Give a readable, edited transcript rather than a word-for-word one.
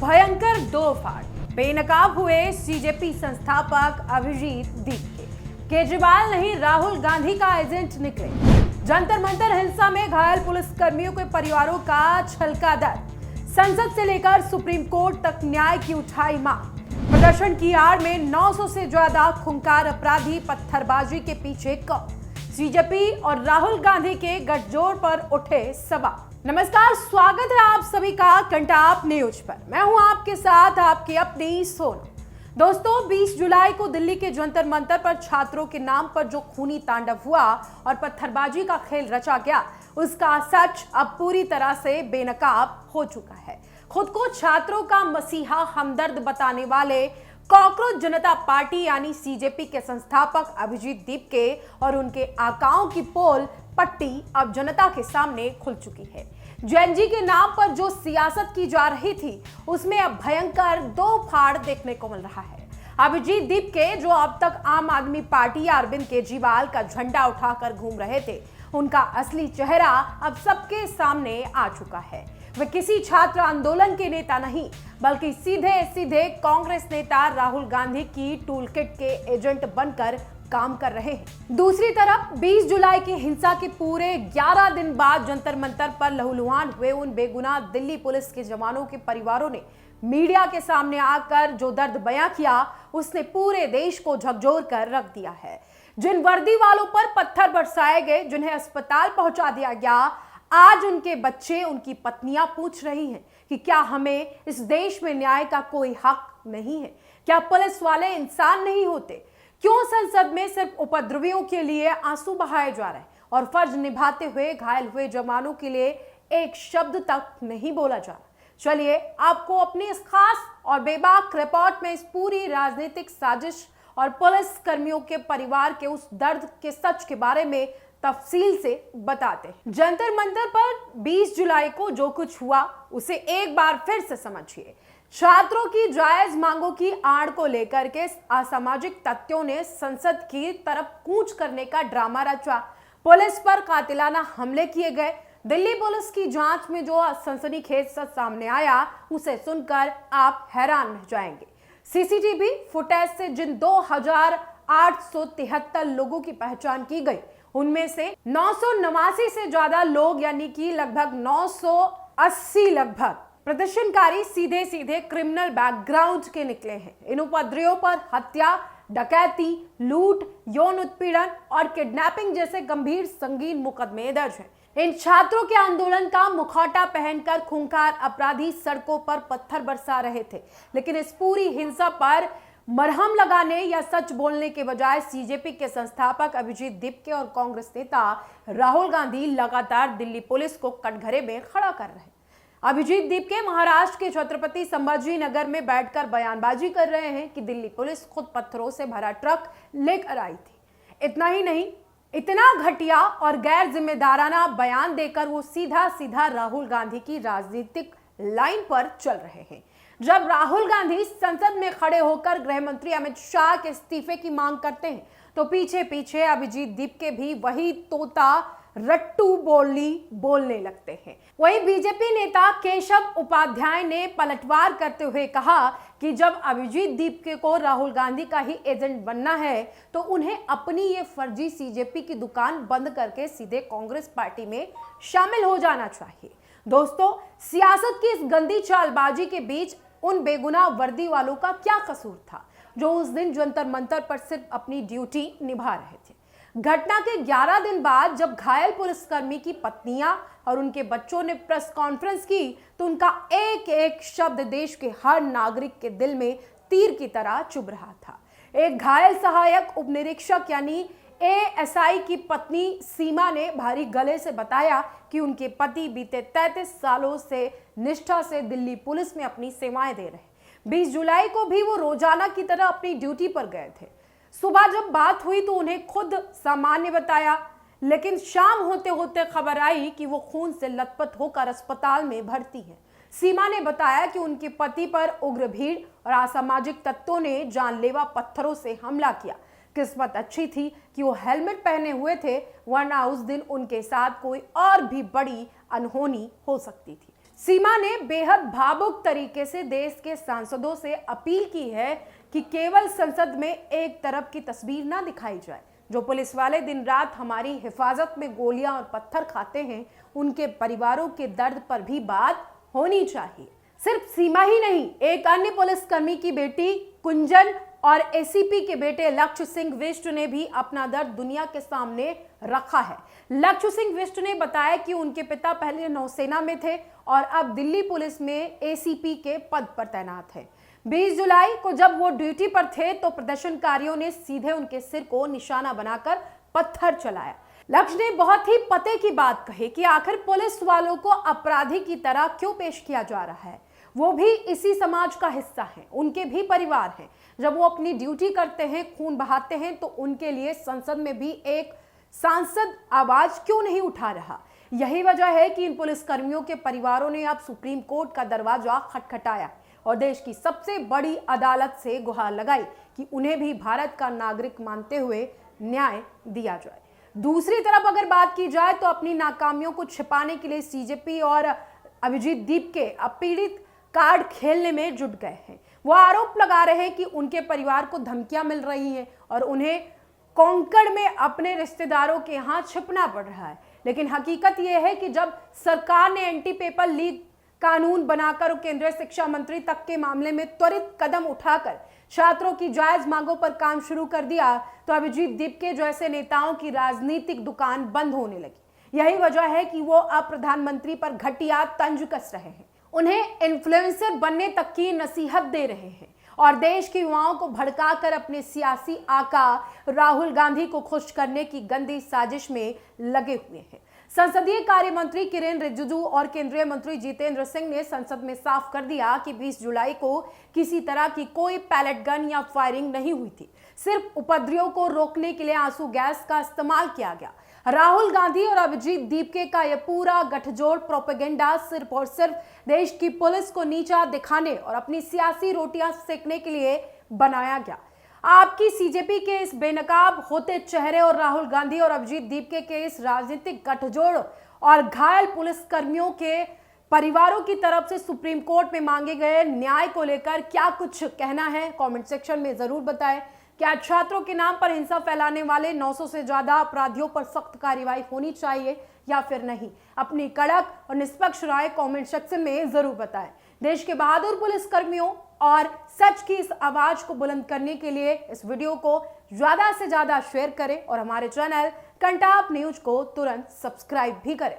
भयंकर दो फाड़, बेनकाब हुए सीजेपी संस्थापक अभिजीत दीप के। केजरीवाल नहीं, राहुल गांधी का एजेंट निकले। जंतर मंतर हिंसा में घायल पुलिसकर्मियों के परिवारों का छलका दर्द। संसद से लेकर सुप्रीम कोर्ट तक न्याय की उठाई मांग। प्रदर्शन की आड़ में 900 से ज्यादा खूंखार अपराधी, पत्थरबाजी के पीछे कौन? सीजेपी और राहुल गांधी के गठजोड़ पर उठे सवाल। नमस्कार, स्वागत है आप सभी का कंटाप न्यूज पर। मैं हूं आपके साथ आपकी अपनी सोनू। दोस्तों, 20 जुलाई को दिल्ली के जंतर मंतर पर छात्रों के नाम पर जो खूनी तांडव हुआ और पत्थरबाजी का खेल रचा गया, उसका सच अब पूरी तरह से बेनकाब हो चुका है। खुद को छात्रों का मसीहा हमदर्द बताने वाले कॉकरोच जनता पार्टी यानी सीजेपी के संस्थापक अभिजीत दीप के और उनके आकाओं की पोल पट्टी अब जनता के सामने खुल चुकी है। जेएनजी के नाम पर जो सियासत की जा रही थी, उसमें अब भयंकर दो फाड़ देखने को मिल रहा है। अभिजीत दीप के, जो अब तक आम आदमी पार्टी या अरविंद केजरीवाल का झंडा उठाकर घूम रहे थे, उनका असली चेहरा अब सबके सामने आ चुका है। वे किसी छात्र आंदोलन के नेता नहीं, बल्कि सीधे सीधे कांग्रेस नेता राहुल गांधी की टूलकिट के एजेंट बनकर काम कर रहे हैं। दूसरी तरफ 20 जुलाई की हिंसा के पूरे 11 दिन बाद जंतर मंतर पर लहूलुहान हुए उन बेगुनाह दिल्ली पुलिस के जवानों के परिवारों ने मीडिया के सामने आकर जो दर्द बयां किया, उसने पूरे देश को झकझोर कर रख दिया है। जिन वर्दी वालों पर पत्थर बरसाए गए, जिन्हें अस्पताल पहुंचा दिया गया, आज उनके बच्चे, उनकी पत्नियां पूछ रही हैं कि क्या हमें इस देश में न्याय का कोई हक नहीं है? क्या पुलिस वाले इंसान नहीं होते? क्यों संसद में सिर्फ उपद्रवियों के लिए आंसू बहाए जा रहे हैं और फर्ज निभाते हुए घायल हुए जवानों के लिए एक शब्द तक नहीं बोला जा रहा? चलिए, आपको अपनी इस खास और बेबाक रिपोर्ट में इस पूरी राजनीतिक साजिश और पुलिस कर्मियों के परिवार के उस दर्द के सच के बारे में तफसील से बताते हैं। जंतर मंतर पर 20 जुलाई को जो कुछ हुआ, उसे एक बार फिर से समझिए। छात्रों की जायज मांगों की आड़ को लेकर के असामाजिक तत्वों ने संसद की तरफ कूच करने का ड्रामा रचा। पुलिस पर कातिलाना हमले किए गए। दिल्ली पुलिस की जांच में जो सनसनीखेज सच सामने आया, उसे सुनकर आप हैरान रह जाएंगे। सीसीटीवी फुटेज से जिन 2873 लोगों की पहचान की गई, उनमें से 989 से ज्यादा लोग यानी कि लगभग 980 प्रदर्शनकारी सीधे सीधे क्रिमिनल बैकग्राउंड के निकले हैं। इन उपद्रवियों पर हत्या, डकैती, लूट, यौन उत्पीड़न और किडनैपिंग जैसे गंभीर संगीन मुकदमे दर्ज हैं। इन छात्रों के आंदोलन का मुखौटा पहनकर खूंखार अपराधी सड़कों पर पत्थर बरसा रहे थे, लेकिन इस पूरी हिंसा पर मरहम लगाने या सच बोलने के बजाय सीजेपी के संस्थापक अभिजीत दीप के और कांग्रेस नेता राहुल गांधी लगातार दिल्ली पुलिस को कटघरे में खड़ा कर रहे हैं। अभिजीत दीप के महाराष्ट्र के छत्रपति संभाजी नगर में बैठकर बयानबाजी कर रहे हैं कि दिल्ली पुलिस खुद पत्थरों से भरा ट्रक लेकर आई थी। इतना ही नहीं, इतना घटिया और गैर जिम्मेदाराना बयान देकर वो सीधा सीधा राहुल गांधी की राजनीतिक लाइन पर चल रहे हैं। जब राहुल गांधी संसद में खड़े होकर गृह मंत्री अमित शाह के इस्तीफे की मांग करते हैं, तो पीछे पीछे अभिजीत दीप के भी वही तोता रट्टू बोली बोलने लगते हैं। वही बीजेपी नेता केशव उपाध्याय ने पलटवार करते हुए कहा कि जब अभिजीत दीप के को राहुल गांधी का ही एजेंट बनना है, तो उन्हें अपनी ये फर्जी सीजेपी की दुकान बंद करके सीधे कांग्रेस पार्टी में शामिल हो जाना चाहिए। दोस्तों, सियासत की इस गंदी चालबाजी के बीच उन बेगुनाह वर्दी वालों का क्या कसूर था, जो उस दिन जंतर मंतर पर सिर्फ अपनी ड्यूटी निभा रहे थे? घटना के 11 दिन बाद जब घायल पुलिसकर्मी की पत्नियां और उनके बच्चों ने प्रेस कॉन्फ्रेंस की, तो उनका एक एक शब्द देश के हर नागरिक के दिल में तीर की तरह चुभ रहा था। एक घायल सहायक उप निरीक्षक यानी एएसआई की पत्नी सीमा ने भारी गले से बताया कि उनके पति बीते 33 सालों से निष्ठा से दिल्ली पुलिस में अपनी सेवाएं दे रहे हैं। 20 जुलाई को भी वो रोजाना की तरह अपनी ड्यूटी पर गए थे। सुबह जब बात हुई तो उन्हें खुद सामान्य बताया, लेकिन शाम होते होते खबर आई कि वो खून से लथपथ होकर अस्पताल में भर्ती है। सीमा ने बताया कि उनके पति पर उग्र भीड़ और असामाजिक तत्वों ने जानलेवा पत्थरों से हमला किया। किस्मत अच्छी थी कि वो हेलमेट पहने हुए थे, वरना उस दिन उनके साथ कोई और भी बड़ी अनहोनी हो सकती थी। सीमा ने बेहद भावुक तरीके से देश के सांसदों से अपील की है कि केवल संसद में एक तरफ की तस्वीर ना दिखाई जाए। जो पुलिस वाले दिन रात हमारी हिफाजत में गोलियां और पत्थर खाते हैं, उनके परिवारों के दर्द पर भी बात होनी चाहिए। सिर्फ सीमा ही नहीं, एक अन्य पुलिसकर्मी की बेटी कुंजन और एसीपी के बेटे लक्ष्य सिंह विष्ट ने भी अपना दर्द दुनिया के सामने रखा है। लक्ष्य सिंह विष्ट ने बताया कि उनके पिता पहले नौसेना में थे और अब दिल्ली पुलिस में एसीपी के पद पर तैनात है। 20 जुलाई को जब वो ड्यूटी पर थे तो प्रदर्शनकारियों ने सीधे उनके सिर को निशाना बनाकर पत्थर चलाया। लक्ष्य ने बहुत ही पते की बात कही कि आखिर पुलिस वालों को अपराधी की तरह क्यों पेश किया जा रहा है। वो भी इसी समाज का हिस्सा हैं, उनके भी परिवार हैं। जब वो अपनी ड्यूटी करते हैं, खून बहाते हैं, तो उनके लिए संसद में भी एक सांसद आवाज क्यों नहीं उठा रहा। यही वजह है कि इन पुलिसकर्मियों के परिवारों ने अब सुप्रीम कोर्ट का दरवाजा खटखटाया और देश की सबसे बड़ी अदालत से गुहार लगाई कि उन्हें भी भारत का नागरिक मानते हुए न्याय दिया जाए। दूसरी तरफ अगर बात की जाए तो अपनी नाकामियों को छिपाने के लिए सीजेपी और अभिजीत दीप के पीड़ित कार्ड खेलने में जुट गए हैं। वो आरोप लगा रहे हैं कि उनके परिवार को धमकियां मिल रही हैं और उन्हें कोंकण में अपने रिश्तेदारों के यहाँ छिपना पड़ रहा है। लेकिन हकीकत यह है कि जब सरकार ने एंटी पेपर लीक कानून बनाकर केंद्रीय शिक्षा मंत्री तक के मामले में त्वरित कदम उठाकर छात्रों की जायज मांगों पर काम शुरू कर दिया तो अभिजीत दीप के जैसे नेताओं की राजनीतिक दुकान बंद होने लगी। यही वजह है कि वो अब प्रधानमंत्री पर घटिया तंज कस रहे हैं, उन्हें इन्फ्लुएंसर बनने तक की नसीहत दे रहे हैं और देश के युवाओं को भड़काकर अपने सियासी आका राहुल गांधी को खुश करने की गंदी साजिश में लगे हुए हैं। संसदीय कार्य मंत्री किरेन रिजिजू और केंद्रीय मंत्री जितेंद्र सिंह ने संसद में साफ कर दिया कि 20 जुलाई को किसी तरह की कोई पैलेट गन या फायरिंग नहीं हुई थी। सिर्फ उपद्रवियों को रोकने के लिए आंसू गैस का इस्तेमाल किया गया। राहुल गांधी और अभिजीत दीपके का यह पूरा गठजोड़ प्रोपेगेंडा सिर्फ और सिर्फ देश की पुलिस को नीचा दिखाने और अपनी सियासी रोटियां सेकने के लिए बनाया गया। आपकी सीजेपी के इस बेनकाब होते चेहरे और राहुल गांधी और अभिजीत दीपके के इस राजनीतिक गठजोड़ और घायल पुलिसकर्मियों के परिवारों की तरफ से सुप्रीम कोर्ट में मांगे गए न्याय को लेकर क्या कुछ कहना है, कमेंट सेक्शन में जरूर बताएं। क्या छात्रों के नाम पर हिंसा फैलाने वाले 900 से ज्यादा अपराधियों पर सख्त कार्रवाई होनी चाहिए या फिर नहीं? अपनी कड़क और निष्पक्ष राय कमेंट सेक्शन में जरूर बताएं। देश के बहादुर पुलिसकर्मियों और सच की इस आवाज को बुलंद करने के लिए इस वीडियो को ज्यादा से ज्यादा शेयर करें और हमारे चैनल कंटाप न्यूज को तुरंत सब्सक्राइब भी करें।